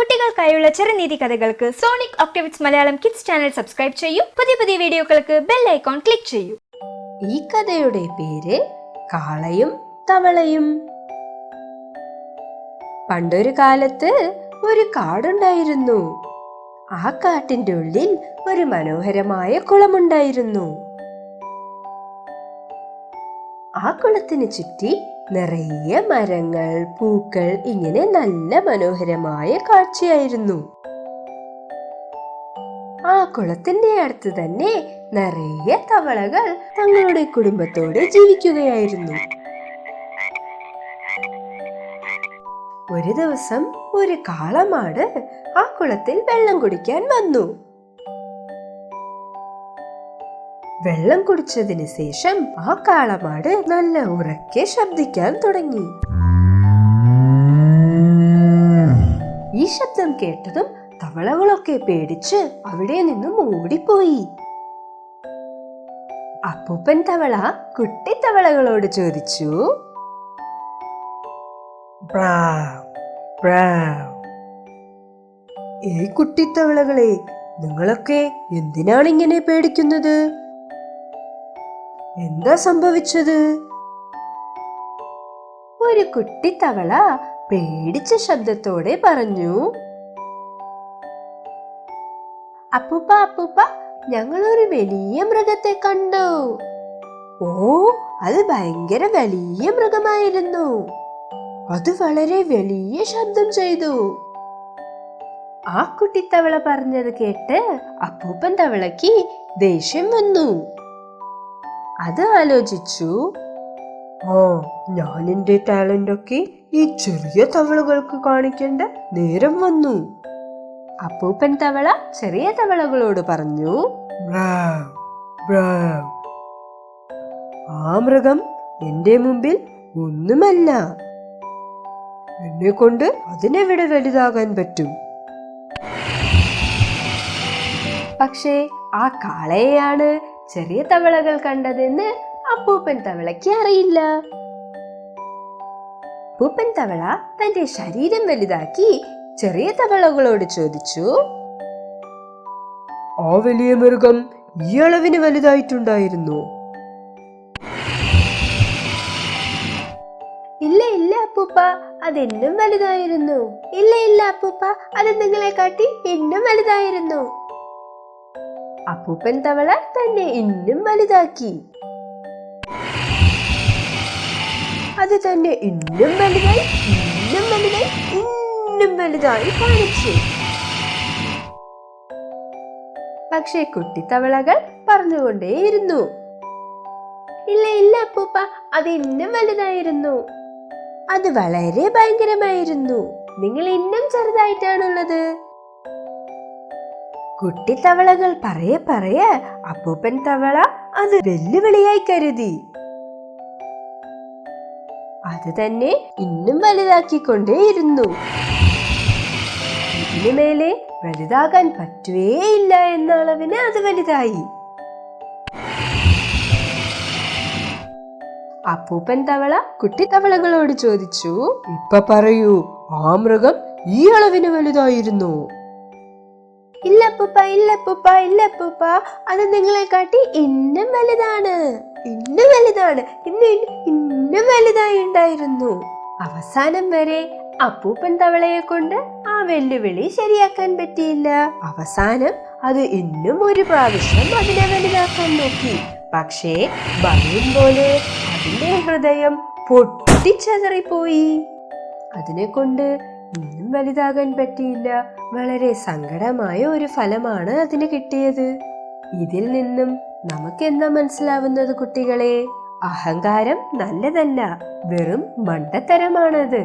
കുട്ടികൾക്കായുള്ള ചെറുനീതി കഥകൾക്ക് sonic octaves Malayalam kids channel subscribe ചെയ്യൂ. പുതിയ വീഡിയോകൾക്ക് ബെൽ ഐക്കോൺ ക്ലിക്ക് ചെയ്യൂ. ഈ കഥയുടെ പേര് കാളയും തവളയും. പണ്ടൊരു കാലത്ത് ഒരു കാടുണ്ടായിരുന്നു. ആ കാട്ടിന്റെ ഉള്ളിൽ ഒരു മനോഹരമായ കുളമുണ്ടായിരുന്നു. ആ കുളത്തിന് ചുറ്റി നിറയെ മരങ്ങൾ, പൂക്കൾ, ഇങ്ങനെ നല്ല മനോഹരമായ കാഴ്ചയായിരുന്നു. ആ കുളത്തിന്റെ അടുത്ത് തന്നെ നിറയെ തവളകൾ തങ്ങളുടെ കുടുംബത്തോടെ ജീവിക്കുകയായിരുന്നു. ഒരു ദിവസം ഒരു കാളമാട് ആ കുളത്തിൽ വെള്ളം കുടിക്കാൻ വന്നു. വെള്ളം കുടിച്ചതിന് ശേഷം ആ കാളമാട് നല്ല ഉറക്കെ ശബ്ദിക്കാൻ തുടങ്ങി. ഈ ശബ്ദം കേട്ടതും തവളകളൊക്കെ പേടിച്ച് അവിടെ നിന്നും ഓടിപ്പോയി. അപ്പൂപ്പൻ തവള കുട്ടി തവളകളോട് ചോദിച്ചു, ഏയ് കുട്ടിത്തവളകളെ, നിങ്ങളൊക്കെ എന്തിനാണ് ഇങ്ങനെ പേടിക്കുന്നത്? എന്താ സംഭവിച്ചത്? ഒരു കുട്ടിത്തവള പേടിച്ച ശബ്ദത്തോടെ പറഞ്ഞു, അപ്പൂപ്പ അപ്പൂപ്പ, ഞങ്ങളൊരു വലിയ മൃഗത്തെ കണ്ടു. ഓ, അത് ഭയങ്കര വലിയ മൃഗമായിരുന്നു. അത് വളരെ വലിയ ശബ്ദം ചെയ്തു. ആ കുട്ടിത്തവള പറഞ്ഞത് കേട്ട് അപ്പൂപ്പൻ തവളയ്ക്ക് ദേഷ്യം വന്നു. അത് ആലോചിച്ചു, ഞാൻ എന്റെ ടാലന്റ് ഒക്കെ ഈ ചെറിയ തവളകൾക്ക് കാണിക്കേണ്ട നേരം വന്നു. അപ്പൂപ്പൻ തവള ചെറിയ തവളകളോട് പറഞ്ഞു, ആ മൃഗം എന്റെ മുമ്പിൽ ഒന്നുമല്ല. എന്നെ കൊണ്ട് അതിനെവിടെ വലുതാകാൻ പറ്റും? പക്ഷേ ആ കാളയെയാണ് ചെറിയ തവളകൾ കണ്ടതെന്ന് അപ്പൂപ്പൻ തവളയ്ക്ക് അറിയില്ല. അപ്പൂപ്പൻ തവള തന്റെ ശരീരം വലുതാക്കി ചെറിയ തവളകളോട് ചോദിച്ചു, ആ വലിയ മൃഗം ഈ അളവിന് വലുതായിട്ടുണ്ടായിരുന്നു? ഇല്ല ഇല്ല അപ്പൂപ്പ, അതെന്നും വലുതായിരുന്നു. ഇല്ല ഇല്ല അപ്പൂപ്പ, അത് നിങ്ങളെ കാട്ടി എന്നും വലുതായിരുന്നു. അപ്പൂപ്പൻ തവള തന്നെ ഇന്നും വലുതാക്കി. അത് തന്നെ ഇന്നും വലുതായി, ഇന്നും വലുതായി, ഇന്നും വലുതായി കാണിച്ചു. പക്ഷേ കുട്ടിത്തവളകൾ പറഞ്ഞുകൊണ്ടേയിരുന്നു, ഇല്ല ഇല്ല അപ്പൂപ്പ, അത് ഇന്നും വലുതായിരുന്നു. അത് വളരെ ഭയങ്കരമായിരുന്നു. നിങ്ങൾ ഇന്നും ചെറുതായിട്ടാണുള്ളത്. കുട്ടിത്തവളകൾ പറയെ അപ്പൂപ്പൻ തവള അത് വെല്ലുവിളിയായി കരുതി. അത് തന്നെ ഇന്നും വലുതാക്കിക്കൊണ്ടേയിരുന്നു. ഇതിനു മേലെ വലുതാകാൻ പറ്റുകയില്ല എന്ന അളവിന് അത് വലുതായി. അപ്പൂപ്പൻ തവള കുട്ടിത്തവളകളോട് ചോദിച്ചു, ഇപ്പൊ പറയൂ, ആ മൃഗം ഈ അളവിന് വലുതായിരുന്നു? ഇല്ല അപ്പൂപ്പ, ഇല്ല അപ്പൂപ്പ, ഇല്ല അപ്പൂപ്പ, അത് നിങ്ങളെ കാട്ടി ഇന്നും വലുതാണ്, ഇന്നും വലുതാണ്, ഇന്നും വലുതായി ഉണ്ടായിരുന്നു. അവസാനം വരെ അപ്പൂപ്പൻ തവളയെ കൊണ്ട് ആ വെല്ലുവിളി ശരിയാക്കാൻ പറ്റിയില്ല. അവസാനം അത് ഇന്നും ഒരു പ്രാവശ്യം അതിനെ വലുതാക്കാൻ നോക്കി. പക്ഷേ ബലൂൺ പോലെ അതിന്റെ ഹൃദയം പൊട്ടിച്ചതറിപ്പോയി. അതിനെ കൊണ്ട് ഇന്നും വലുതാകാൻ പറ്റിയില്ല. വളരെ സങ്കടമായ ഒരു ഫലമാണ് അതിന് കിട്ടിയത്. ഇതിൽ നിന്നും നമുക്ക് എന്താ മനസ്സിലാവുന്നത് കുട്ടികളെ? അഹങ്കാരം നല്ലതല്ല, വെറും മണ്ടത്തരമാണത്.